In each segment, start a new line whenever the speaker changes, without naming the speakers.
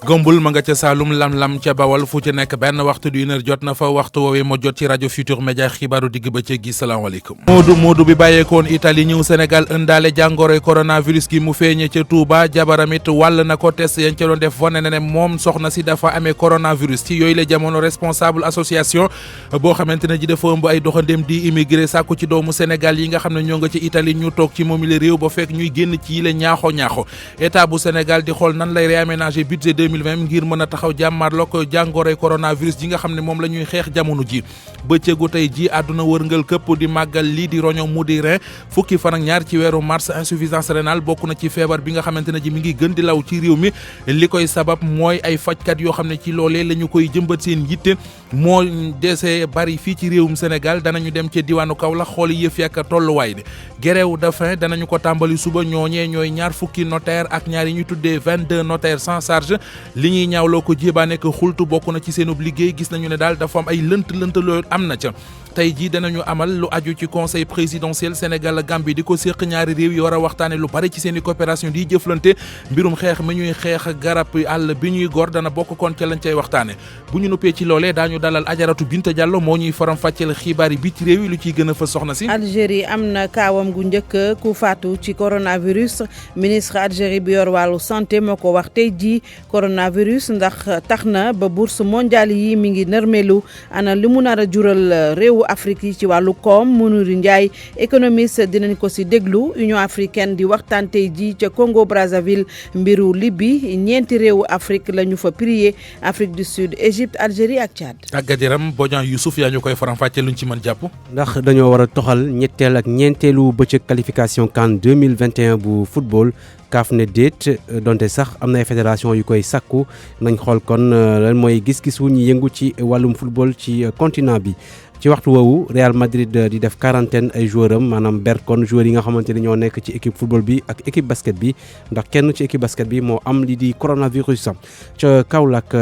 Gombul ma nga ca Saalum lam-lam ca Bawol fu ci nekk benn waxtu du une heure jot na fa waxtu woowee moo jot ci rajo Futur Média xibaaru digg bëccëg gi salaamaaleykum. Moodu bi bàyyeekoon Italie ñëw Sénégal ëndaale jàngoroy coronavirus gi mu feeñe ca Touba jabaramit wàll na ko test yañ ca doon def wane na ne moom soxna si dafa amee coronavirus ci yooyu la jamono responsable association boo xamante ne ji dafa ëmb ay doxandéem di immigré sàkku ci doomu Sénégal yi nga xam ne ñoo nga ci Italie ñu toog ci moom la réew ba fekk ñuy génn ci yi la ñaaxo état bu Sénégal di xool nan lay réaménager budget 2020 ngir mën a taxaw jàmmarloo ko jàngoroy coronavirus ji nga xam ne moom la ñuy xeex jamono ji bëccëgu tey ji àdduna wërngal këpp di màggal lii di roño mu di rein fukki fan ak ñaar ci weeru mars insuffisance rénale bokk na ci feebar bi nga xamante ne ji mi ngi gën di law ci réew mi li koy sabab mooy ay fajkat yoo xam ne ci loolee la ñu koy jëmbat seen yitte moo desee bari fii ci réewum Sénégal danañu dem ci diwaanu Kaolack xool yëf ak tolluwaay bi grève de faim danañu ko tàmbali suba ñooñee ñooy ñaar fukki notaire ak ñaar yi ñu tuddee 22 notaires sans charge li ñuy ñaawloo ko jéebaa nekk xultu bokk na ci seenub liggéey gis nañu ne daal dafa am ay lënt loolu am na ca tey jii danañu amal lu aju ci conseil présidentiel Sénégal Gambie di ko séq ñaari réew yi war a waxtaane lu bari ci seen i coopération di jëflante mbirum xeex mi ñuy xeex garab àll bi ñuy gor dana bokk kon ca lañ cay waxtaane bu ñu nuppee ci loolee daañu dalal Ajaratu Binta Diallo moo ñuy faram fàcceel xibaar yi biti réew yi lu ciy gën a fa soxna si.
Algérie am na kaawam gu njëkk ku faatu ci coronavirus ministre Algérie bi yor wàllu santé moo ko wax tey jii coronavirus ndax tax na ba bourse mondiale yi mi ngi nërmelu ana li mu nar a jural réewu Afrique yi ci wàllu koom Mounirou Ndiaye économiste dinañ ko si déglu Union africaine di waxtaan tey jii ca Congo Brazzaville mbiru Libye ñeenti réewu Afrique la ñu fa prier Afrique du Sud Égypte Algérie ak Tchad.
tàggat yaram Bodian Youssouf yaa ñu koy faram fàccee luñ ci mën jàpp.
ndax dañoo war a toxal ñetteel ak ñeenteelu bëccëg qualification CAN 2021 bu football. kaaf ne déet donte sax am na ay fédération yu koy sàkku nañ xool kon lan mooy gis-gisu ñi yëngu ci wàllum football ci continent bi ci waxtu woowu Real Madrid di def quarantaine ay joueur am maanaam ber kon joueurs yi nga xamante ne ñoo nekk ci équipe football bi ak équipe basket bi ndax kenn ci équipe basket bi moo am li di coronavirus ca Kaolack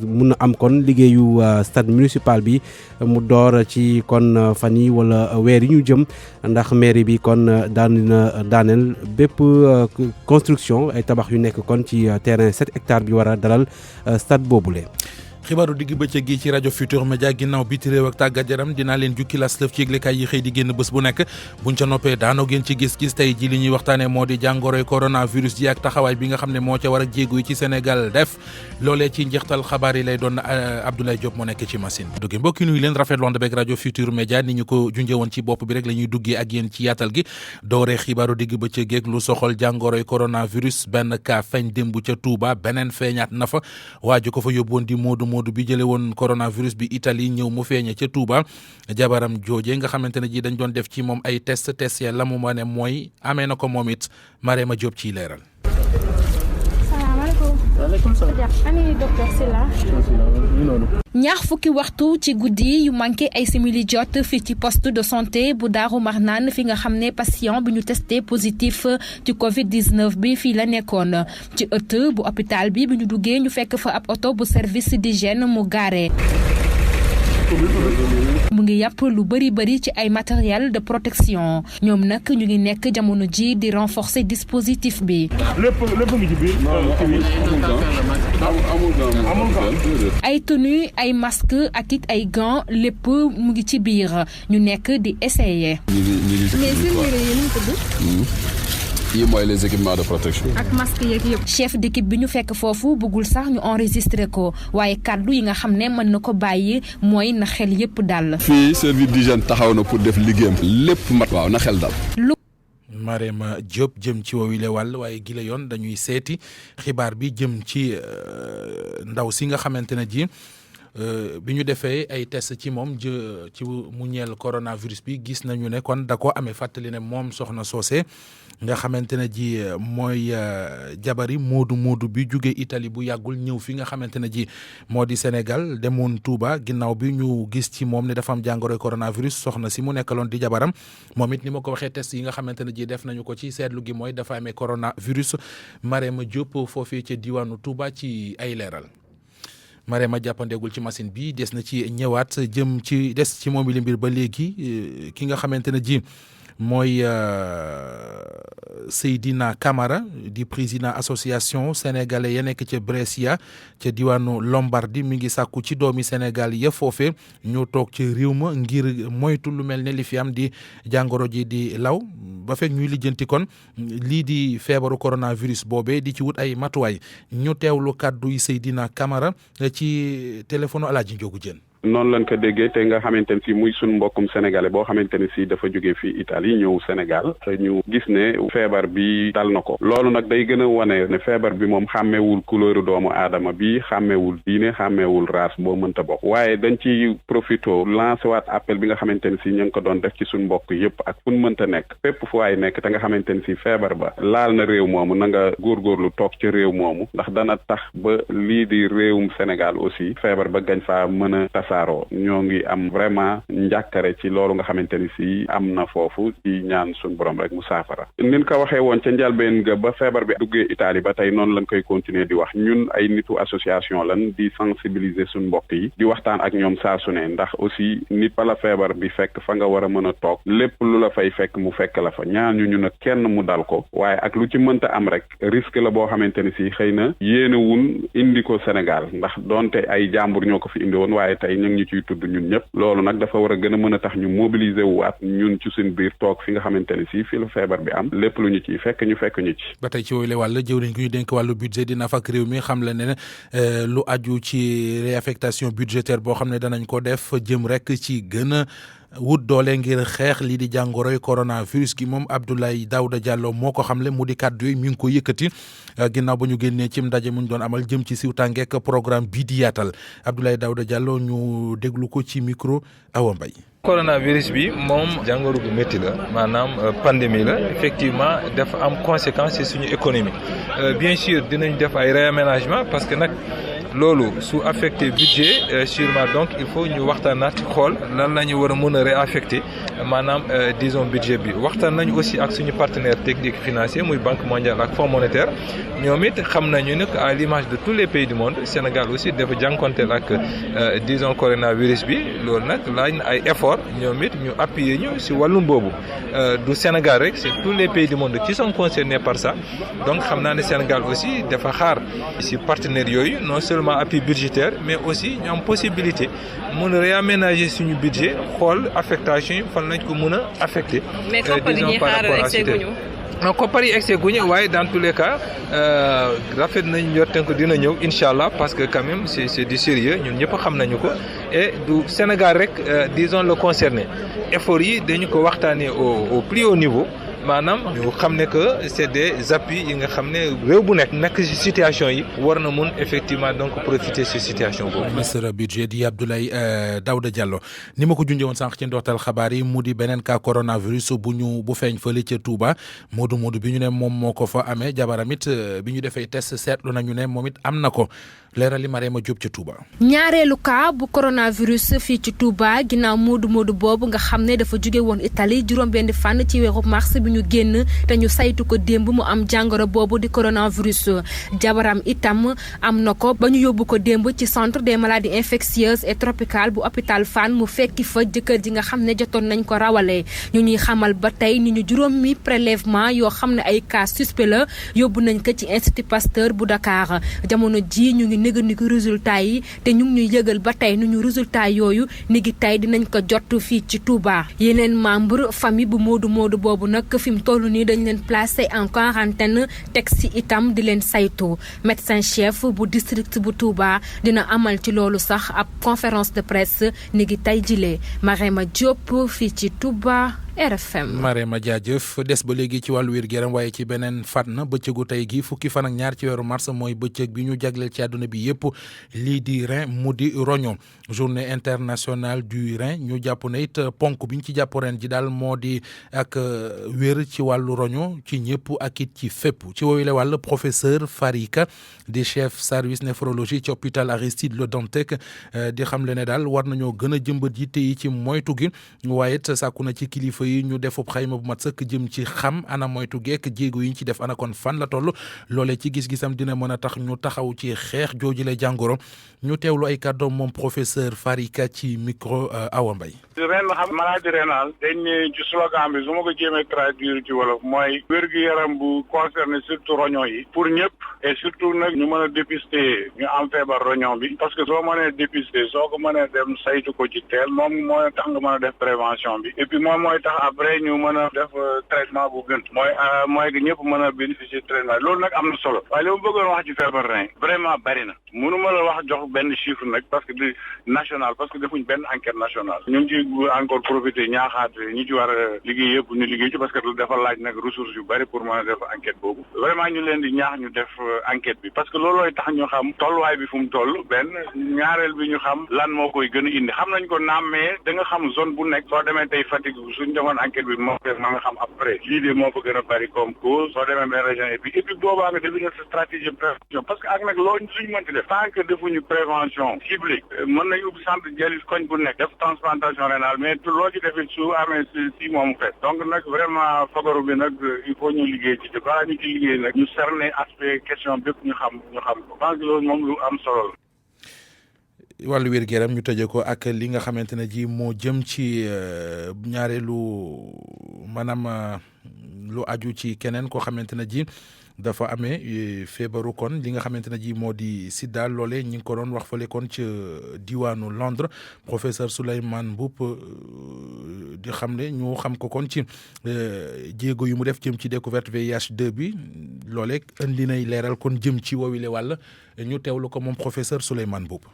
mun na am kon liggéeyu stade municipal bi mu door ci kon fan yi wala weer yi ñu jëm ndax mairie bi kon dina daaneel bépp construction ay tabax yu nekk kon ci terrain 7 hectares bi war a dalal stade boobule.
xibaaru digg bëccëg gi ci rajo Futur Média ginnaaw biti réew ak tàggat yaram dinaa leen jukki las lëf ci yëglekaay yi xëy di génn bés bu nekk buñ ca noppee daanoo gën ci gis-gis tey ji li ñuy waxtaane moo di jàngoroy coronavirus ji ak taxawaay bi nga xam ne moo ca war a jéegu yi ci Sénégal def loolee ci njeextal xabaar yi lay doon Abdoulaye Diop moo nekk ci machine bi dugge mbokki nuyu leen rafetlu woon beeg rajo Futur Média ni ñu ko junjee woon ci bopp bi rek la ñuy duggee ak yéen ci yaatal gi dooree xibaaru digg bëccëg geeg lu soxal jàngoroy coronavirus benn cas feeñ démb ca Touba beneen feeñaat na fa waaju ko fa yóbboon di Moodu bi jële woon coronavirus bi Italie ñëw mu feeñe ca Touba jabaram jooje nga xamante ne ji dañ doon def ci moom ay test ya la mu ma ne mooy amee na ko moom it Marema Diop ciy leeral.
ñaar fukki waxtu ci guddi yu manqué ay simili jot fii ci poste de santé bu Daaru Marnaan fi nga xam ne patient bi ñu testé positif ci Covid-19 bi fii la nekkoon ci ëtt bu hôpital bi ñu duggee ñu fekk fa ab oto bu service d'hygiène mu gaare. mu ngi yàpp lu bëri ci ay matériel de protection ñoom nag ñu ngi nekk jamono ji di renforcer dispositif bi.
lépp ngi ci biir.
ay tenue ay masque ak it ay gants lépp mu ngi ci biir ñu nekk di essayer.
yi mooy les équipements de protection.
ak masque yeeg yëpp. chef d'équipe bi ñu fekk foofu bëggul sax ñu enregistré ko waaye kàddu yi nga xam ne mën na ko bàyyi mooy na xel yëpp dal.
fii service d'hygiène taxaw na pour def liggéeyam lépp mat. waaw na xel dal.
Marema Diop jëm ci woowile wàll waaye gi la yoon dañuy seeti xibaar bi jëm ci ndaw si nga xamante ne ji. bi ñu defee ay test ci moom ci mu ñeel coronavirus bi gis nañu ne kon da ko amee fàttali ne moom soxna soose nga xamante ne ji mooy jabari moodu bi jóge Italie bu yàggul ñëw fi nga xamante ne ji moo di Sénégal demoon Touba ginnaaw bi ñu gis ci moom ne dafa am jàngoroy coronavirus soxna si mu nekkaloon di jabaram moom it ni ma ko waxee test yi nga xamante ne ji def nañu ko ci seetlu gi mooy dafa amee coronavirus Marema Diop foofee ca diwaanu Touba ci ay leeral. Marema jàppandeegul ci machine bi des na ci ñëwaat jëm ci des ci moom li mbir ba léegi ki nga xamante ne ji mooy Seydina Camara di président association sénégalais ya nekk ca Brescia ca diwaanu Lombardie mi ngi sàkku ci doomi Sénégal ya foofe ñu toog ci réew ma ngir moytu lu mel ne li fi am di jàngoro ji di law ba fekk ñuy lijjanti kon lii di feebaru coronavirus boobee di ci wut ay matuwaay ñu teewlu kàddu yi Seydina Camara ci téléphone Alaaji Njogu Jeen.
noonu lañ ko déggee te nga xamante ne si muy suñ mbokkum sénégalais boo xamante ne si dafa jógee fii Italie ñëw Sénégal te ñu gis ne feebar bi dal na ko loolu nag day gën a wane ne feebar bi moom xàmmewul couleur doomu aadama bi xàmmewul diine xàmmewul race boo mënta bokk waaye dañ ci profito lancé waat appel bi nga xamante ne si ñu ngi ko doon def ci suñ mbokk yëpp ak fu ñu mënta nekk fépp fu waay nekk te nga xamante ne si feebar ba laal na réew moomu na nga góorgóorlu toog ci réew moomu ndax dana tax ba lii di réewum Sénégal aussi feebar ba gañ faa mën a saaro ñoo ngi am vraiment njàkkare ci loolu nga xamante ni si am na foofu ci ñaan suñu borom rek mu saafara nin ko waxee woon ca njalbeen ga ba feebar bi duggee Italie ba tey noonu lañ koy continuer di wax ñun ay nitu association lan di sensibiliser suñu mbokk yi di waxtaan ak ñoom saa su ne ndax aussi nit bala feebar bi fekk fa nga war a mën a toog lépp lu la fay fekk mu fekk la fa ñaan ñu nag kenn mu dal ko waaye ak lu ci mënta am rek risque la boo xamante ni si xëy na yéenewun indi ko Sénégal ndax donte ay jàmbur ñoo ko fi indi woon waaye tey ñu ngi ciy tudd ñun ñëpp loolu nag dafa war a gën a mën a tax ñu mobiliser wu waat ñun ci suñ biir toog fi nga xamante ne si fi la feebar bi am lépp lu ñu ciy fekk ñu ci.
ba tey ci wooyu la wàll jëwriñ gi ñu dénk wàllu budget dina fak réew mi xam la ne lu aju ci réaffectation budgétaire boo xam ne danañ ko def jëm rek ci gën a wut doole ngir xeex lii di jàngoroy coronavirus gi moom Abdoulaye Daouda Diallo moo ko xamle mu di kàddu yooyu mi ngi ko yëkkati ginnaaw ba ñu génnee ci ndaje mu ñu doon amal jëm ci siwtàngeek programme bii di yaatal Abdoulaye Daouda Diallo ñu déglu ko ci micro Awa Mbaye.
coronavirus bi moom jàngoro gu métti la maanaam pandémie la effectivement dafa am conséquence ci suñu économie bien sûr dinañ def ay réaménagement parce que nag loolu su affecté budget sûrement donc il faut ñu waxtaanaat xool lan la ñu war a mën a réaffecté maanaam disons budget bi waxtaan nañu aussi ak suñu partenaire technique financier muy Banque mondiale ak Fonds monétaire ñoom it xam nañu ne à l'image de tous les pays du monde Sénégal aussi dafa jànkonteel ak disons coronavirus bi loolu nag laaj na ay effort ñoom it ñu appuyer ñu si wàllum boobu du Sénégal rek c'est tous les pays du monde qui sont concernés par ça donc xam naa ne Sénégal aussi dafa xaar si partenaires yooyu non seulement appui budgétaire mais aussi ñu am possibilité mën a réaménager suñu budget xool affectation yi fan lañ ko mën a affecté.
mais koppar yi ñuy xaar excès guñu.
non koppar yi excès guñu waaye dans tous les cas rafet nañ yor tënk dina ñëw incha allah parce que quand même c'est du sérieux ñun ñëpp xam nañu ko et du Sénégal rek disons le concerné effort yi dañu ko waxtaanee au plus haut niveau. maanaam ñu xam ne que c'est des appuis yi nga xam ne réew bu nekk ci situation yi war na mun effectivement donc profiter ci situation boobu.
ministre budget di Abdoulaye Daouda Diallo ni ma ko junjee woon sànq ci ndorteel xabaar yi mu di beneen cas coronavirus bu feeñ fële ca Touba Modou bi ñu ne moom moo ko fa amee jabaram it bi ñu defee test seetlu nañu ne moom it am na ko leerali Marema Diop ca Touba.
ñaareelu cas bu coronavirus fii ci Touba ginnaaw Modou boobu nga xam ne dafa jóge woon Italie juróom-benn fan ci weeru mars bi ñu génn te ñu saytu ko démb mu am jàngoro boobu di coronavirus jabaram itam am na ko ba ñu yóbbu ko démb ci centre des maladies infectieuses et tropicales bu hôpital Fann mu fekki fa jëkkër ji nga xam ne jotoon nañ ko rawale ñu ñuy xamal ba tey ni ñu juróomi prélèvement yoo xam ne ay cas suspect la yóbbu nañ ko ci Institut Pasteur bu Dakar jamono ji ñu ngi négandiku résultat yi te ñu ngi ñuy yëgal ba tey nu ñu résultat yooyu ni ngi tey dinañ ko jot fii ci Touba yeneen membre famille bu Modou boobu nag fi mu toll nii dañ leen placé en quarantaine teg si itam di leen saytu médecin chef bu district bu Touba dina amal ci loolu sax ab conférence de presse ni ngi tey jilee Marema Diop fii ci Touba RFM.
Marema jaajëf des ba léegi ci wàllu wér-gu-yaram waaye ci beneen fànn bëccëgu tey gi fukki fan ak ñaar ci weeru mars mooy bëccëg bi ñu jagleel ci àdduna bi yëpp lii di rein mu di roño journée internationale du rein ñu jàpp ne it ponk bi ñu ci jàpp ren ji daal moo di ak wér ci wàllu roño ci ñëpp ak it ci fépp ci woowu la wàll professeur Farika di chef service néphrologie ci hôpital Aristide Le Dantec di xam le ne daal war nañoo gën a jëmbat yitte yi ci moytu gi waaye it sàkku na ci kilifa yi ñu defub xayma bu mat sëkk jëm ci xam ana moytu geek jéego yi ñu ci def ana kon fan la toll loolee ci gis-gisam dina mën a tax ñu taxaw ci xeex joojule jàngoro ñu teewlu ay kàddoom moom professeur Farika ci micro Awa Mbaye.
ren xam maladie rénale dañ ne ci slogan bi su ma ko jéemee traduire ci wolof mooy wér-gu-yaram bu concerné surtout roño yi pour ñëpp et surtout nag ñu mën a dépister ñu am feebar roño bi parce que soo mënee dépister soo ko mënee dem saytu ko ci teel moom mooy tax nga mën a def prévention bi et puis moom mooy tax après ñu mën a def traitement bu gën mooy que ñëpp mën a bénéficier traitement loolu nag am na solo waaye li ma bëggoon wax ci feebar rein vraiment bari na mënuma la wax jox benn chiffre nag parce que du national parce que defuñ benn enquête nationale ñu ngi ci encore profiter ñaaxaat ñi ci war a liggéey yëpp ñu liggéey ci parce que dafa laaj nag ressources yu bari pour mën a def enquête boobu vraiment ñu leen di ñaax ñu def enquête bi parce que loolooy tax ñu xam tolluwaay bi fu mu toll benn ñaareel bi ñu xam lan moo koy gën a indi xam nañ ko naam mais da nga xam zone bu nekk soo demee tey Fatick suñ defoon enquête bi moo ma nga xam après lii de moo fa gën a bari comme cause soo demee benn région et puis boobaa nga définir sa stratégie prévention parce que ak nag loolu suñu mënti def tant que defuñu prévention ciblée mën nañu ubbi centre dialyse koñ bu nekk def transplantation rénale mais loo ci defit su amee si moomu fet donc nag vraiment fagaru bi nag il faut ñu liggéey ci te balaa ñu ci liggéey nag ñu cerner aspect question bépp ñu xam ko parce que loolu moom lu am solo la
wàllu wér-gu-yaram ñu tëjee ko ak li nga xamante ne ji moo jëm ci ñaareelu maanaam lu aju ci keneen koo xamante ne ji dafa amee feebaru kon li nga xamante ne ji moo di sida loole ñi ngi ko doon wax fale kon ci diwaanu Londres professeur Souleymane Mboup di xam ne ñu xam ko kon ci jéego yu mu def jëm ci découverte VIH2 bi loole indi nay leeral kon jëm ci woowile wàll ñu teewlu ko moom professeur Souleymane Mboup.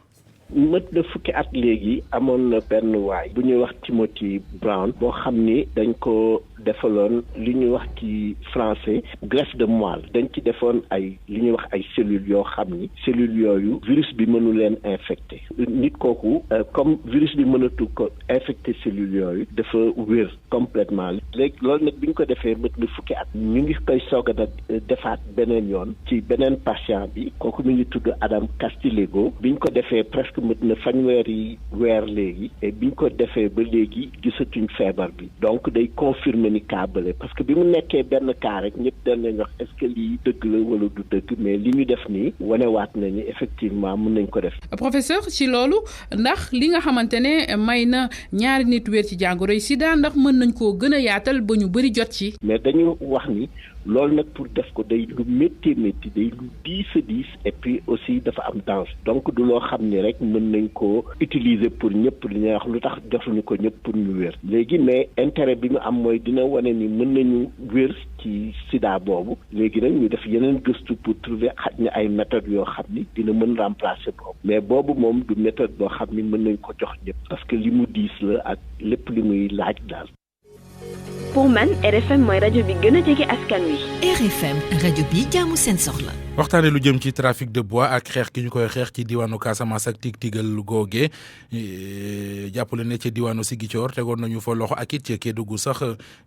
mët na fukki at léegi amoon na benn waay bu ñuy wax Timothy Brown boo xam ni dañ ko defaloon li ñuy wax ci français greffe de moelle dañ ci defoon ay li ñuy wax ay cellules yoo xam ni cellules yooyu virus bi mënu leen infecté nit kooku comme virus bi mënatu ko infecté cellules yooyu dafa wér complètement léegi loolu nag bi ñu ko defee mët na fukki at ñu ngi koy soog a nag defaat beneen yoon ci beneen patient bi kooku mi ngi tudd Adam Castillejo bi ñu ko defee presque mët na fanweeri weer léegi et biñ ko defee ba léegi gisatuñ feebar bi donc day confirmer ni cas bële parce que bi mu nekkee benn cas rek ñëpp dañ leen wax est-ce que lii dëgg la wala du dëgg mais li ñu def nii wanewaat nañu effectivement mën nañ ko def.
professeur ci loolu ndax li nga xamante ne may na ñaari nit wér ci jàngoroy sida ndax mën nañ koo gën a yaatal ba ñu bëri jot ci.
mais dañu wax ni loolu nag pour def ko day lu métti day lu diis et puis aussi dafa am danger donc du loo xam ni rek mën nañ ko utiliser pour ñëpp li ñuy wax lu tax jotuñu ko ñëpp pour ñu wér léegi mais intérêt bi mu am mooy dina wane ni mën nañu wér ci sida boobu léegi nag ñu def yeneen gëstu pour trouver xaj na ay méthodes yoo xam ni dina mën remplacer boobu mais boobu moom du méthode boo xam ni mën nañ ko jox ñëpp parce que li mu diis la ak lépp li muy laaj daal.
pour man RFM mooy rajo bi gën a jege askan wi.
RFM rajo bi jaamu seen soxla.
waxtaane lu jëm ci trafic de bois ak xeex ki ñu koy xeex ci diwaanu Casamance ak tig-tigal googe jàppale ne ci diwaanu Ziguinchor tegoon nañu fa loxo ak it ci Kédougou sax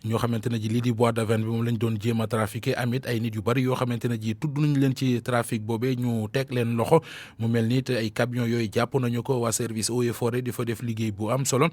ñoo xamante ne ji lii di bois d'Avène bi moom lañ doon jéem a trafiqué amit ay nit yu bari yoo xamante ne ji tudd nañu leen ci trafic boobee ñu teg leen loxo mu mel ni te ay camion yooyu jàpp nañu ko waa service eaux et forêt di fa def liggéey bu am solo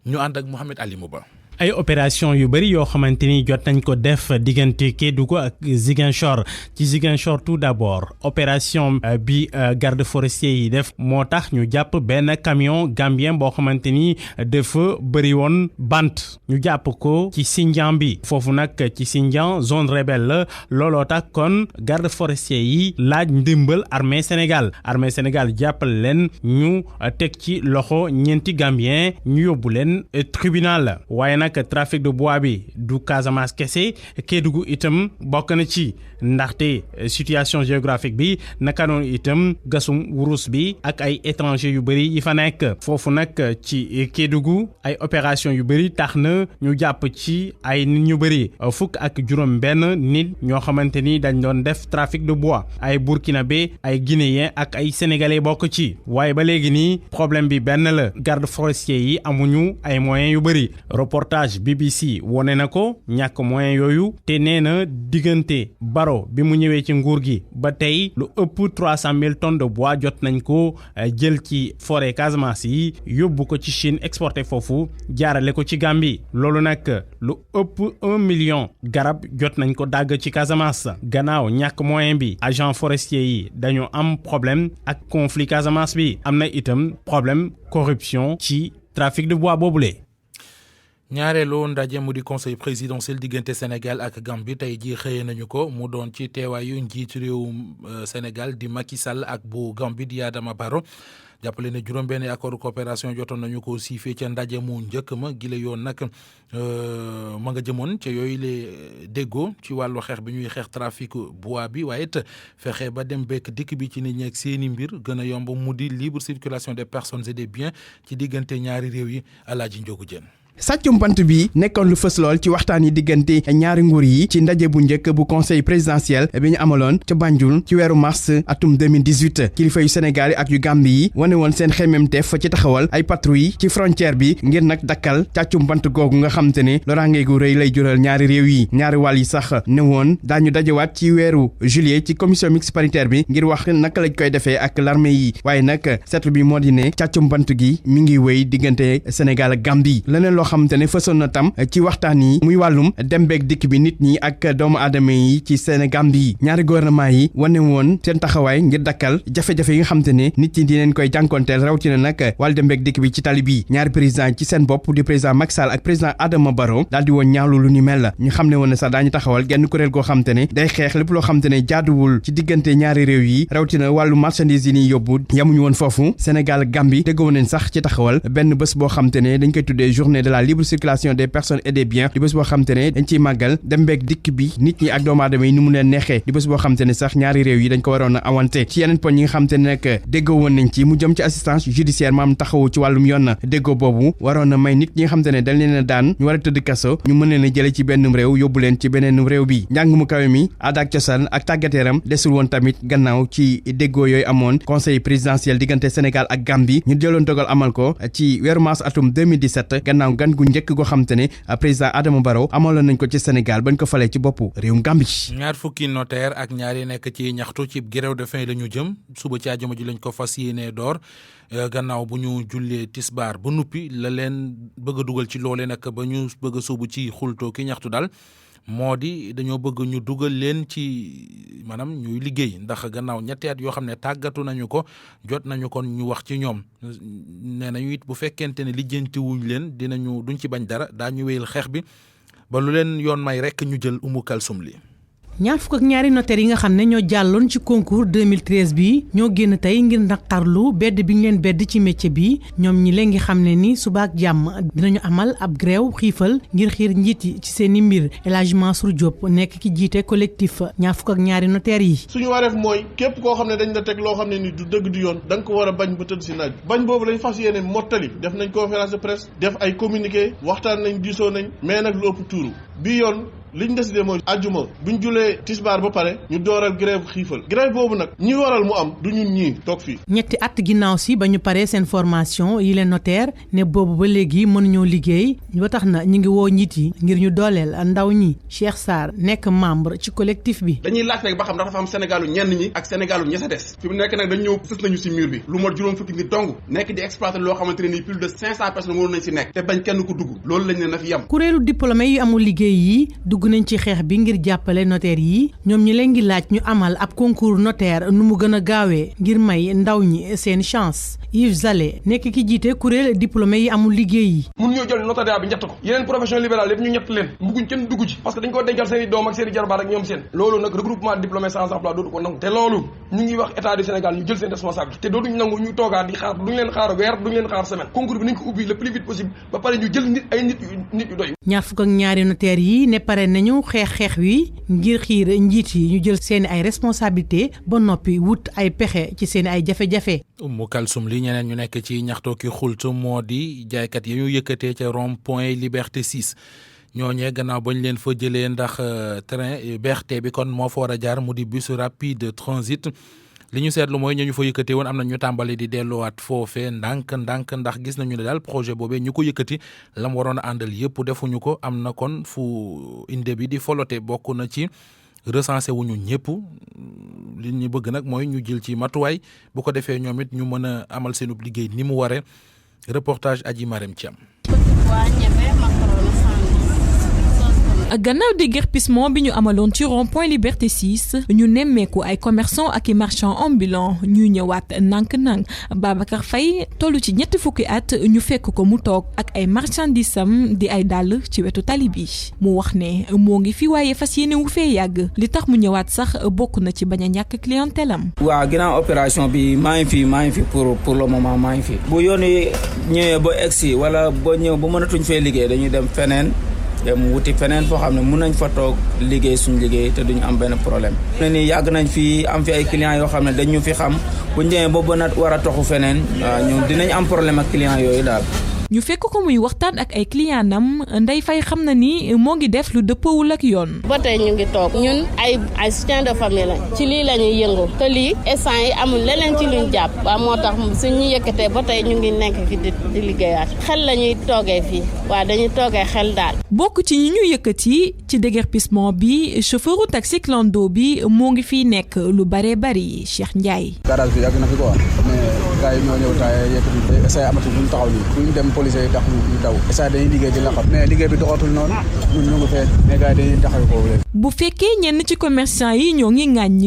ñu ànd ak Mouhamed Ali Mouba.
ay opération yu bëri yoo xamante ni jot nañ ko def diggante Kédougou ak Ziguinchor ci Ziguinchor tout d'abord opération bi garde forestier yi def moo tax ñu jàpp benn camion gambien boo xamante ni dafa bëri woon bant ñu jàpp ko ci Sindian bi foofu nag ci Sindian zone rebelle la looloo tax kon garde forestier yi laaj ndimbal armée Sénégal jàppal leen ñu teg ci loxo ñeenti gambien ñu yóbbu leen tribunal waaye nag trafic de bois bi du Casamance kese Kédougou itam bokk na ci ndaxte situation géographique bi naka noonu itam gasum wurus bi ak ay étrangers yu bëri yi fa nekk foofu nag ci Kédougou ay opération yu bëri tax na ñu jàpp ci ay nit ñu bëri fukk ak juróom benn nit ñoo xamante ni dañ doon def trafic de bois ay burkinabé ay guinéen ak ay sénégalais bokk ci waaye ba léegi nii problème bi benn la garde forestier yi amuñu ay moyens yu bëri reportage reportage BBC wone na ko ñàkk moyen yooyu te nee na diggante Barrow bi mu ñëwee ci nguur gi ba tey lu ëpp 300 000 tonnes de bois jot nañ ko jël ci forêt Casamance yi yóbbu ko ci Chine exporté foofu jaarale ko ci Gambie loolu nag lu ëpp 1 million garab jot nañ ko dagg ci Casamance gannaaw ñàkk moyen bi agent forestier yi dañoo am problème ak conflit Casamance bi am na itam problème corruption ci trafic de bois boobule.
ñaareelu ndaje mu di conseil présidentiel diggante Sénégal ak Gambie tey jii xëyee nañu ko mu doon ci teewaayu njiitu réew Sénégal di Macky Sall ak bu Gambie di Adama Barrow jàppale ne juróom-benn accord coopération jotoon nañu ko siifee ca ndaje mu njëkk ma gile yoon nag ma nga jëmoon ca yooyu le déggoo ci wàllu xeex bi ñuy xeex trafic bois bi waaye it fexe ba dem bekk dikk bi ci nit ñi ak seeni mbir gën a yomb mu di libre circulation des personnes et des biens ci diggante ñaari réew yi Alaaji Njogu Jeen
sàccum bant bi nekkoon lu fës lool ci waxtaan yi diggante ñaari nguur yi ci ndaje bu njëkk bu conseil présidentiel bi ñu amaloon ca Banjul ci weeru mars atum 2018 kilifa yu Sénégal yi ak yu Gambie yi wane woon seen xemmemteef ci taxawal ay patrouille ci frontière bi ngir nag dakkal càccum bant googu nga xam te ne loraange gu rëy lay jural ñaari réew yi ñaari wàll yi sax ne woon daañu dajewaat ci weeru juillet ci commission mixte paritaire bi ngir wax naka lañ koy defee ak l'armée yi waaye nag seetlu bi moo di ne càccum bant gi mi ngi wéy diggante Sénégal ak Gambie leneen xamante ne fësoon na tam ci waxtaan yi muy wàllum dem beeg dikk bi nit ñi ak doomu aadama yi ci Sénégal bi ñaari gouvernement yi wane woon seen taxawaay ngir dakkal jafe-jafe yi nga xamante ne nit ñi dinañ koy jànkonteel rawatina nag wàllu dem beeg dikk bi ci tali bi ñaari président ci seen bopp di président Macky Sall ak président Adama Barrow daal di woon ñaawlu lu ni mel la ñu xam ne woon ne sax daañu taxawal genn kuréel goo xamante ne day xeex lépp loo xamante ne jaaduwul ci diggante ñaari réew yi rawatina wàllu marchandise yi ñuy yóbbu yamuñu woon foofu Sénégal ak Gambie déggoo nañ sax ci taxawal benn bés boo xamante ne dañ koy tuddee journée de la libre circulation des personnes et des biens di bés boo xamante ne dañ ciy màggal dem beeg dikk bi nit ñi ak doomu aadama yi ni mu leen neexee di bés boo xamante ne sax ñaari réew yi dañ ko waroon a awante ci yeneen poñ yi nga xamante ne nag déggoo woon nañ ci mu jëm ci assistance judiciaire maam taxawu ci wàllum yoon déggoo boobu waroon a may nit ñi nga xamante ne dañ leen a daan ñu war a tëdd kaso ñu mën leen a jële ci benn réew yóbbu leen ci beneen réew bi njàng mu kawe mi aada ak cosaan ak tàggateeram desul woon tamit gannaaw ci déggoo yooyu amoon conseil présidentiel diggante Sénégal ak Gambie ñu jëloon dogal amal ko ci weeru mars atum 2017 gannaaw gan gu njëkk goo xamante ne président Adama Barrow amaloon nañ ko ci Sénégal bañ ko falee ci boppu réewum Gambie.
ñaar fukki notaire ak ñaar yi nekk ci ñaxtu ci grève de faim la ñu jëm suba ci àjjuma ji lañ ko fas yéenee door gannaaw bu ñu jullee tisbaar ba nuppi la leen bëgg a dugal ci loolee nag ba ñu bëgg a sóobu ci xultoo ki ñaxtu daal moo di dañoo bëgg ñu dugal leen ci maanaam ñuy liggéey ndax gannaaw ñetti at yoo xam ne tàggatu nañu ko jot nañu kon ñu wax ci ñoom nee nañu it bu fekkente ne lijjanti wuñ leen duñ ci bañ dara daañu wéyal xeex bi ba lu leen yoon may rek ñu jël Umu Kalsum li
ñaar fukk ak ñaari notaire yi nga xam ne ñoo jàlloon ci concours 2013 bi ñoo génn tey ngir naqarlu bedd bi ñu leen bedd ci métier bi ñoom ñi leen ngi xam ne ni suba ak jàmm dinañu amal ab grève xiifal ngir xiir njiit yi ci seen i mbir El Hadj Mansour Diop nekk ki jiite collectif ñaar fukk ak ñaari notaire yi.
suñu wareef mooy képp koo xam ne dañ la teg loo xam ne ni du dëgg du yoon da nga ko war a bañ ba tëdd si naaj bañ boobu lañ fas yéene mottali def nañ conférence de presse def ay communiqué waxtaan nañ diisoo nañ mais nag lu ëpp tuuru bi yoon liñ décidé mooy àjjuma buñ julee tisbaar ba pare ñu dooral grève xiifal grève boobu nag ñi waral mu am du ñun ñii toog fii.
ñetti at ginnaaw si ba ñu paree seen formation yi leen notaire ne boobu ba léegi mënuñoo liggéey ba tax na ñu ngi woo njiit yi ngir ñu dooleel ndaw ñi Cheikh Sarr nekk membre ci collectif bi.
dañuy laaj rek ba xam dafa am Sénégalu ñenn ñi ak Sénégalu ña sa des fi mu nekk nag dañ ñëw fës nañu si mur bi lu mot juróom fukki nit dong nekk di exploiter loo xamante ne nii plus de 500 personnes mënoon nañ si nekk te bañ kenn ku dugg loolu lañ ne na fi yem.
kuréelu diplômé yu amul liggéey yi dugg nañ ci xeex bi ngir jàppale notaire yi ñoom ñi leen ngi laaj ñu amal ab concours notaire nu mu gën a gaawee ngir may ndaw ñi seen chance Yves Zale nekk ki jiite kuréel diplômé yi amul liggéey yi.
mun ñoo jël notariat bi ñett ko yeneen profession libérale yëpp ñu ñett leen bëgguñ kenn dugg ci parce que dañ ko dencal seen i doom ak seen i jarbaat ak ñoom seen loolu nag regroupement diplômé sans emploi dootu ko nangu te loolu ñu ngi wax état du Sénégal ñu jël seen responsabilité te dootuñ nangu ñu toogaat di xaar duñ leen xaar weer duñ leen xaar semaine concours bi nañ ko ubbi le plus vite possible ba pare ñu jël nit yu doy.
ñaar fukk ak ñaari notaire yi ne pare nañu xeex wi ngir xiir njiit yi ñu jël seen ay responsabilité ba noppi wut ay pexe ci seen ay jafe-jafe.
Umu Kalsum li ñeneen ñu nekk ci ñaxtoo ki xultu moo di jaaykat yi ñu yëkkatee ca rond point Liberté 6 ñooñee gannaaw bañ leen fa jëlee ndax train BRT bi kon moo fa war a jaar mu di bus rapide transit li ñu seetlu mooy ñu fa yëkkati woon am na ñu tàmbali di delluwaat foofee ndànk ndax gis nañu ne daal projet boobee ñu ko yëkkati lam waroon a àndal yëpp defuñu ko am na kon fu inde bi di folote bokk na ci recensé wuñu ñëpp li ñu bëgg nag mooy ñu jël ci matuwaay bu ko defee ñoom it ñu mën a amal seenub liggéey ni mu waree reportage Adji Marème Thiam.
gannaaw déguerpissement bi ñu amaloon ci rond-point Liberté 6 ñu nemmeeku ay commerçants ak i marchands ambulants ñuy ñëwaat nànk-nànk Babacar Faye tollu ci 7 fukki at ñu fekk ko mu toog ak ay marchandises am di ay dàll ci wetu tali bi mu wax ne moo ngi fi waaye fas yéene wu fee yàgg li tax mu ñëwaat sax bokk na ci bañ a ñàkk clientèle am.
waaw ginnaaw opération bi maa ngi fi pour le moment maa ngi fi. bu yoon yi ñëwee ba egsi wala ba ñëw ba mënatuñ fee liggéey dañuy dem feneen. dem wuti feneen foo xam ne mun nañ fa toog liggéey suñu liggéey te duñu am benn problème. ne ni yàgg nañ fi am fi ay clients yoo xam ne dañu fi xam bu ñu demee ba bën a war a toxu feneen ñun dinañ am problème ak clients yooyu daal.
ñu fekk ko muy waxtaan ak ay clientam Ndeye Faye xam na ni moo ngi def lu dëppawul ak yoon.
ba tey ñu ngi toog ñun ay soutien de famille la ci lii la ñuy yëngu te lii instant yi amul leneen ci luñ jàpp waaw moo tax suñu yëkkatee ba tey ñu ngi nekk fi di liggéeyaat xel la ñuy toogee fii waaw dañuy toogee xel daal.
bokk ci ñi ñu yëkkati ci déguerpissement bi chauffeuru taxi clando bi moo ngi fiy nekk lu bare bari Cheikh Ndiaye.
garage bi yàgg na fi quoi mais gars yi ñoo ñëw taay yëkkati essai amatu bu ñu taxaw nii fu ñu dem police yi tax ñu daw essai dañuy liggéey di laqat mais liggéey bi doxatul noonu ñun ñu ngi fee mais gars yi dañuy taxaw ko leen.
bu fekkee ñenn ci commerçant yi ñoo ngi ŋàññ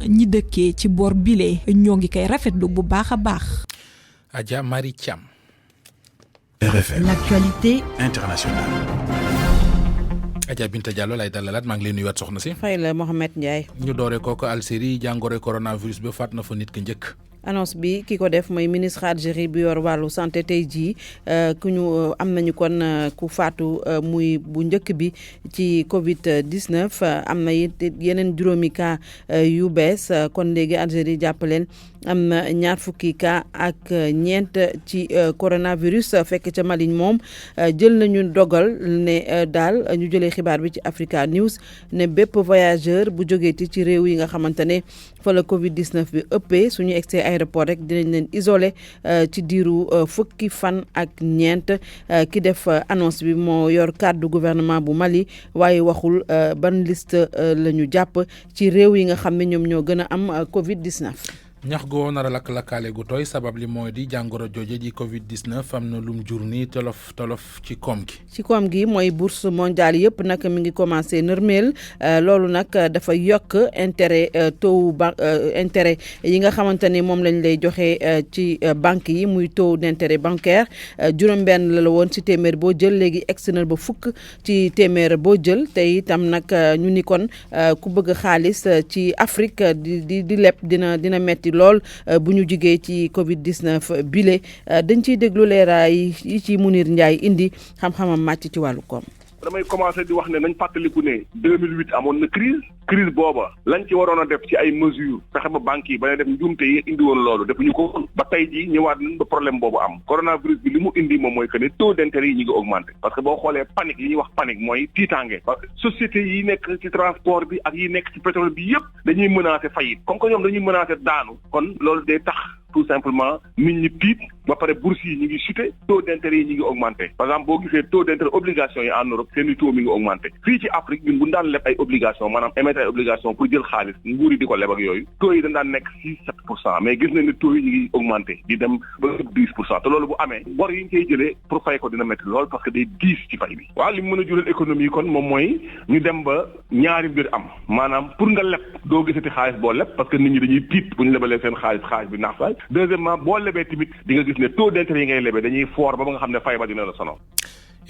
ñi dëkkee ci boor bile ñoo ngi koy rafetlu bu baax a baax.
Adja Marie Thiam.
RFM. L'actualité
internationale. Adja Binta Diallo lay dalalaat maa ngi leen nuyuwaat soxna si.
fay la Mohamed Ndiaye.
ñu doore kooku Algérie jàngoro coronavirus ba faat na fa nit ki njëkk.
annonce bi ki ko def mooy ministre Algérie bi yor wàllu santé tey jii ku ñu am nañu kon ku faatu muy bu njëkk bi ci Covid 19 am na it yeneen juróomi cas yu bees kon léegi Algérie jàpp leen am na ñaar fukki cas ak ñeent ci coronavirus fekk ca Mali moom jël nañu dogal ne daal ñu jëlee xibaar bi ci Africa News ne bépp voyageur bu jógeeti ci réew yi nga xamante ne fa la Covid 19 bi ëppee suñu egsee aéroport rek dinañ leen isolé ci diiru fukki fan ak ñeent ki def annonce bi moo yor kàddu gouvernement bu Mali waaye waxul ban liste la ñu jàpp ci réew yi nga xam ne ñoom ñoo gën a am Covid 19.
ñax goo nar a lakk-lakkaale gu tooy sabab li mooy di jàngoro jooje di Covid 19 am na lum jur ni tolof ci koom gi.
ci koom gi mooy bourse mondiale yëpp nag mi ngi commencé nërmeel loolu nag dafa yokk intérêt taux intérêt yi nga xamante ni moom lañ lay joxe ci banque yi muy taux d'intérêt bancaire juróom-benn la woon ci téeméer boo jël léegi egsi na ba fukk ci téeméer boo jël te itam nag ñu ni kon ku bëgg xaalis ci Afrique di leb dina metti lool bu ñu jugee ci Covid 19 bile dañ ciy déglu leeraay yi ci Mounir Ndiaye indi xam-xamam màcc ci wàllu koom.
damay commencé di wax ne nañ fàttaliku ne 2008 amoon na crise booba lañ ci waroon a def ci ay mesures fexe ba banques yi ba def njuumte yi indi woon loolu defuñu ko woon ba tey jii ñëwaat nañ ba problème boobu am coronavirus bi li mu indi moom mooy que ne taux d'intérêt yi ñu ngi augmenté parce que boo xoolee panique li ñuy wax panique mooy tiitaange parce que société yi nekk ci transport bi ak yi nekk ci pétrole bi yëpp dañuy menacé faillite comme que ñoom dañuy menacé daanu kon loolu day tax tout simplement nit ñi tiit ba pare bourse yi ñu ngi chuté taux d'intérêt yi ñu ngi augmenté par exemple boo gisee taux d'intérêt obligation yi en Europe seen i taux mi ngi augmenté fii ci Afrique ñun bu ñu daan leb ay obligation maanaam émettre ay obligation pour jël xaalis nguur yi di ko leb ak yooyu taux yi dañ daan nekk 6-7% mais gis nañ ne taux yi ñu ngi augmenté di dem ba 10% te loolu bu amee bor yi ñu koy jëlee pour fay ko dina métti lool parce que day diis ci fay bi waaw li mu mën a jural économie kon moom mooy ñu dem ba ñaari mbir am maanaam pour nga leb doo gisati xaalis boo leb parce que nit ñi dañuy tiit bu ñu lebalee seen xaalis bi naax saay deuxièmement boo lebee tamit di nga gis ne taux d'intérêt yi ngay lebee dañuy fort ba nga xam ne fay ba dina la sonal.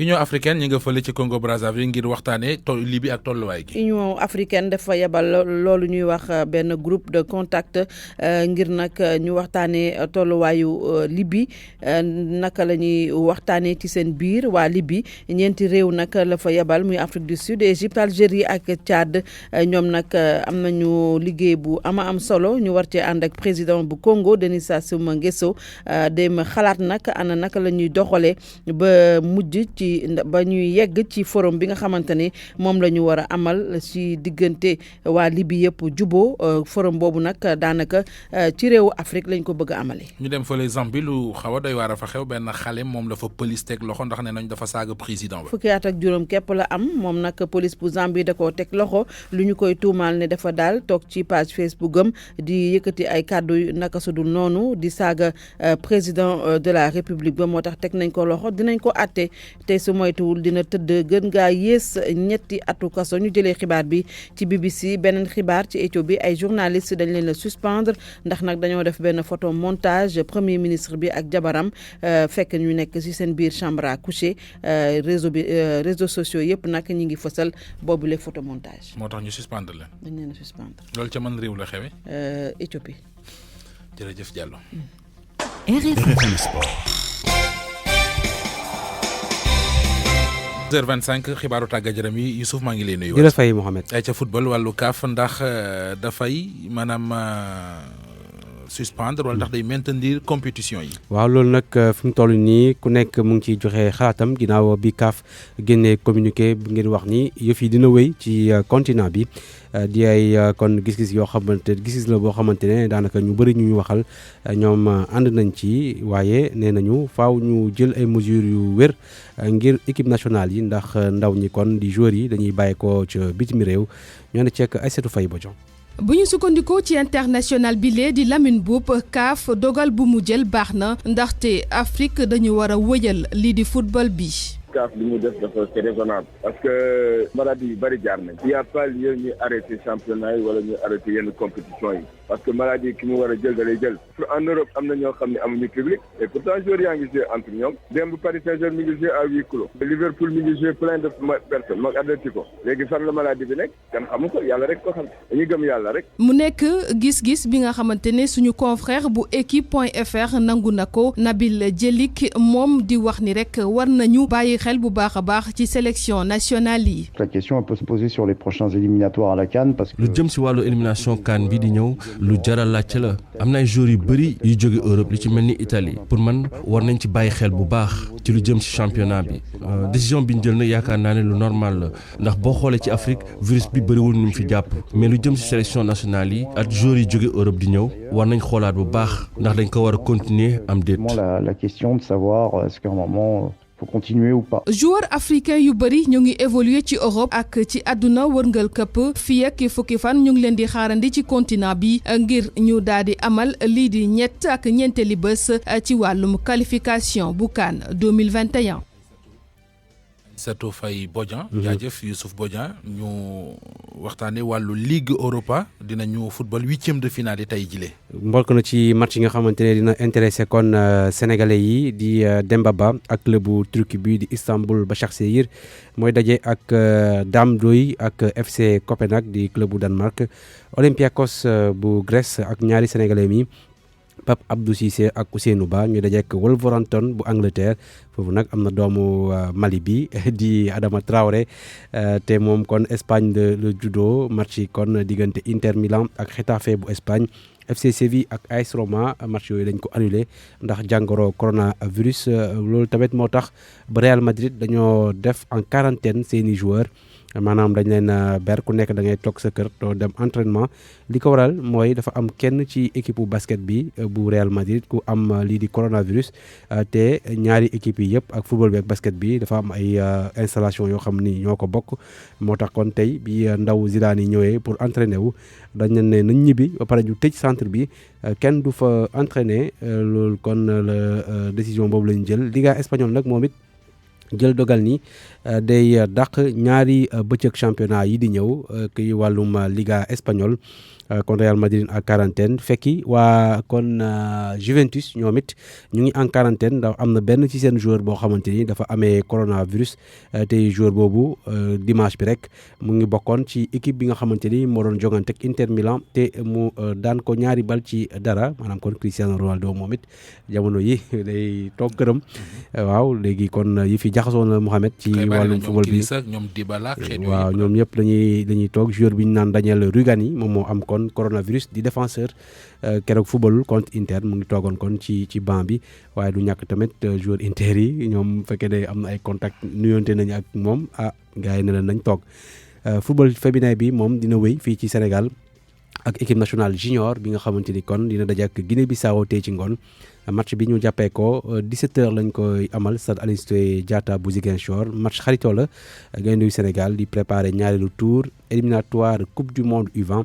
Union africaine ñi nga fële ci Congo Brazzaville ngir waxtaanee Libye ak tolluwaay gi.
Union africaine dafa yebal loolu ñuy wax benn groupe de contact ngir nag ñu waxtaanee tolluwaayu Libye naka la ñuy waxtaanee ci seen biir waa Libye ñeenti réew nag la fa yebal muy Afrique du Sud Égypte Algérie ak Tchad ñoom nag am nañu liggéey bu am solo ñu war cee ànd ak président bu Congo Denis Sassou Nguesso dem xalaat nag ana naka la ñuy doxalee ba mujj ba ñuy yegg ci forum bi nga xamante ne moom la ñu war a amal ci diggante waa Libye yëpp juboo forum boobu nag daanaka ci réewu Afrique lañ ko bëgg a amale.
ñu dem fële Zambie lu xaw a doy waar a fa xew benn xale moom la fa police teg loxo ndax ne nañ dafa saaga président ba.
fukki at ak juróom képp la am moom nag police bu Zambie da koo teg loxo lu ñu koy tuumaal ne dafa daal toog ci page Facebook am di yëkkati ay kàddu naka su dul noonu di saaga président de la République ba moo tax teg nañ ko loxo dinañ ko àtte te su moytuwul dina tëdd gën ngaa yées ñetti atu kaso. ñu jëlee xibaar bi ci BBC beneen xibaar ci Éthiopie ay journalistes dañ leen a suspendre ndax nag dañoo def benn photo montage premier ministre bi ak jabaram fekk ñu nekk ci seen biir chambre à coucher réseaux sociaux yëpp nag ñi ngi fësal boobule photo montage.
moo tax ñu suspendre leen.
dañ leen a suspendre.
loolu ca man réew la xewe.
Éthiopie.
jërëjëf Diallo.
RFM Sport.
25 xibaaru tàggat yaram yi Youssouf maa ngi lay nuyu.
jërëjëf Faye Mohamed.
ay ca football wàllu CAF ndax dafay maanaam suspendre wala ndax day maintenir compétition yi.
waaw loolu nag fi mu toll nii ku nekk mu ngi ciy joxe xalaatam ginnaaw bi CAF génnee communiqué bi ngeen wax ni yëf yi dina wéy ci continent bi di ay kon gis-gis yoo xamante gis-gis la boo xamante ne daanaka ñu bëri ñu waxal ñoom ànd nañ ci waaye nee nañu faaw ñu jël ay mesures yu wér ngir équipe nationale yi ndax ndaw ñi kon di joueurs yi dañuy bàyyi ko ca bitim réew ñoo ne ceek Aïssatou Faye Bodian.
bu ñu sukkandikoo ci international bi lee di Lamine Boub CAF dogal bu mu jël baax na ndaxte Afrique dañu war a wëyal lii di football bi.
CAF li mu def dafa c'est raisonnable parce que maladie yu bëri jaar nañ. il y a pas lieu ñu arrêté championnat yi wala ñu arrêté yenn compétition yi parce que maladie ki mu war a jël da lay jël. en Europe am na ñoo xam ne amuñu public et pourtant joueurs yaa ngi joué entre ñoom démb Paris Saint-Germain mi ngi joué à huis clos. Liverpool mi ngi joué plein de personnes moom Atlético léegi fan la maladie bi nekk kan xamu ko yàlla rek ko xam dañuy gëm yàlla rek.
mu nekk gis-gis bi nga xamante ne suñu confrère bu équipe.fr nangu na ko Nabil Djelik moom di wax ni rek war nañu bàyyi xel bu baax a baax ci sélection nationale yi.
La question peut se poser sur les prochains éliminatoires à la CAN parce que
lu jëm ci wàllu élimination CAN bi di ñëw lu jaral laajte la am na ay joueurs yu bëri yu jóge Europe li ci mel ni Italie pour man war nañ ci bàyyi xel bu baax ci lu jëm ci championnat bi décision bi ñu jël na yaakaar naa ne lu normal la ndax boo xoolee ci Afrique virus bi bëriwul ñu fi jàpp mais lu jëm ci sélection nationale yi ak joueurs yi jóge Europe di ñëw war nañ xoolaat bu baax ndax dañ ko war a continuer am déet.
La question de savoir est-ce qu'à un moment continuer ou pas.
joueurs africains yu bëri ñu ngi évoluer ci Europe ak ci àdduna wërngal këpp fii ak fukki fan ñu ngi leen di xaarandi ci continent bi ngir ñu daal di amal lii di ñett ak ñeenteeli bés ci wàllum qualification bu CAN 2021.
Aïssatou Faye Bodian. jaajëf Youssouf Bodian ñu waxtaanee wàllu Ligue Europa dinañu football 8e de finale yi tey jile.
mbokk na ci match yi nga xamante ne dina intéressé kon sénégalais yi di Demba Ba ak club bu Turquie bi di Istanbul Başakşehir mooy daje ak Dame Doy ak FC Copenhague di club bu Danemark Olympiakos bu Grèce ak ñaari sénégalais mi Pape Abdou Cissé ak Ousseynou Ba ñu daje ak Wolverhampton bu Angleterre foofu nag am na doomu Mali bi di Adama Traoré te moom kon Espagne de le judo match yi kon diggante Inter Milan ak Getafe bu Espagne FC Séville ak AS Roma match yooyu dañ ko annulé ndax jàngoro coronavirus loolu tamit moo tax ba Real Madrid dañoo def en quarantaine seeni joueurs maanaam dañ leen ber ku nekk da ngay toog sa kër doo dem entraînement li ko waral mooy dafa am kenn ci équipe bu basket bi bu Real Madrid ku am lii di coronavirus te ñaari équipe yi yëpp ak football bi ak basket bi dafa am ay installation yoo xam ni ñoo ko bokk moo tax kon tey bi ndaw Zidane yi ñëwee pour entraîner wu dañ leen ne nañ ñibbi ba pare ñu tëj centre bi kenn du fa entraîner loolu kon la décision boobu lañu jël Liga espagnole nag moom it jël dogal ni day dàq ñaari bëccëg championnat yi di ñëw ki wàllum Liga espagnole kon Real Madrid en quarantaine fekki waa kon Juventus ñoom it ñu ngi en quarantaine ndax am na benn ci seen joueur boo xamante ni dafa amee coronavirus te joueur boobu dimanche bi rek mu ngi bokkoon ci équipe bi nga xamante ni moo doon jongante ak Inter Milan te mu daan ko ñaari bal ci dara maanaam kon Cristiano Ronaldo moom it jamono yi day toog këram waaw léegi kon yi fi jaxasoo na Mohamed ci wàllum football bi waaw ñoom ñëpp dañuy toog joueur bi ñu naan Daniel Rugani moom moo am kon kon coronavirus di défenseur keroog football contre Inter mu ngi toogoon kon ci banc bi waaye du ñàkk tamit joueur Inter yi ñoom fekkee ne am na ay contact nuyonte nañu ak moom gars yi ne leen nañ toog football féminin bi moom dina wéy fii ci Sénégal ak équipe nationale junior bi nga xamante ni kon dina daje ak Guinée-Bissau tey ci ngoon match bi ñu jàppee ko 17h lañ koy amal stade Aline Sitoé Diatta bu Ziguinchor match xaritoo la gaynde yu Sénégal di préparer ñaareelu tour éliminatoire coupe du monde U20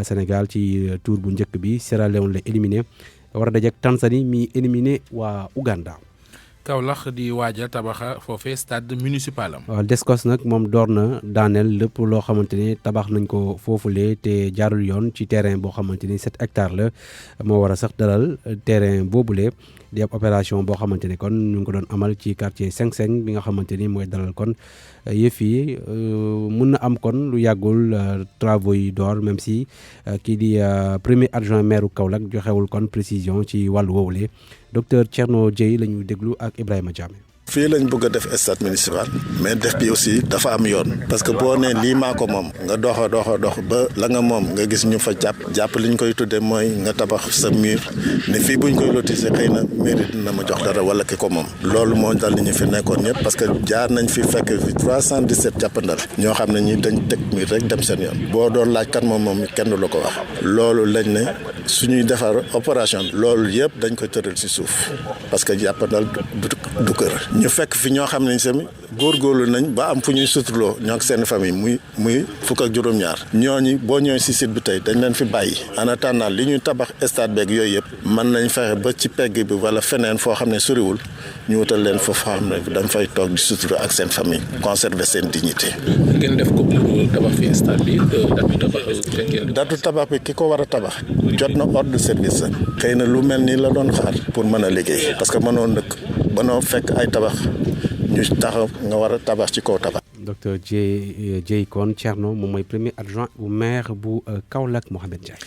Sénégal ci tour bu njëkk bi Sierra Leone la éliminé war a daje ak Tanzanie mi éliminé waa Ouganda.
Kaolack di waaja tabaxa foofee stade municipal am.
waaw Descos nag moom door na daaneel lépp loo xamante ni tabax nañ ko foofulee te jaarul yoon ci terrain boo xamante ni 7 hectares la moo war a sax dalal terrain boobule di ab opération boo xamante ni kon ñu ngi ko doon amal ci quartier 5-5 bi nga xamante ni mooy dalal kon yëf yi mun na am kon lu yàggul travaux yi door même si kii di premier adjoint maire Kaolack joxewul kon précision ci wàllu woowule docteur Thierno Dieye la ñu déglu ak Ibrahima Diame.
fii lañ bëgg a def stade municipal mais def bi aussi dafa am yoon parce que boo nee lii maa ko moom nga dox ba la nga moom nga gis ñu fa jàpp li ñu koy tuddee mooy nga tabax sa mur ne fii buñ koy lotisser xëy na mairie dina ma jox dara wala ki ko moom loolu moo dal li ñu fi nekkoon ñëpp parce que jaar nañ fi fekk fi 317 jàppandal ñoo xam ne ñi dañ teg mur rek dem seen yoon boo doon laaj kan moom kenn du la ko wax loolu lañ ne suñuy defar opération loolu yëpp dañ koy tëral si suuf parce que jàppandal du kër ñu fekk fi ñoo xam ne sami góorgóorlu nañ ba am fu ñuy suturloo ñoo ak seen famille muy fukk ak juróom-ñaar ñooñu boo ñëwee si site bi tey dañ leen fi bàyyi en attendant li ñuy tabax stade beeg yooyu yëpp mën nañ fexe ba ci pegg bi wala feneen foo xam ne soriwul ñu wutal leen foofu xam ne dañ fay toog di suturloo ak seen famille conserver seen dignité.
ngeen def ko pour tabax fi stade bi
datu tabax bi ki ko war a tabax jot na ordre de service xëy na lu mel ni la doon xaar pour mën a liggéey parce que mënoon nag banoo fekk ay tabax ñu taxaw nga war a tabax ci kaw tabax.
docteur Dieye kon Thierno moom mooy premier adjoint au maire bu Kaolack Mohamed Ndiaye.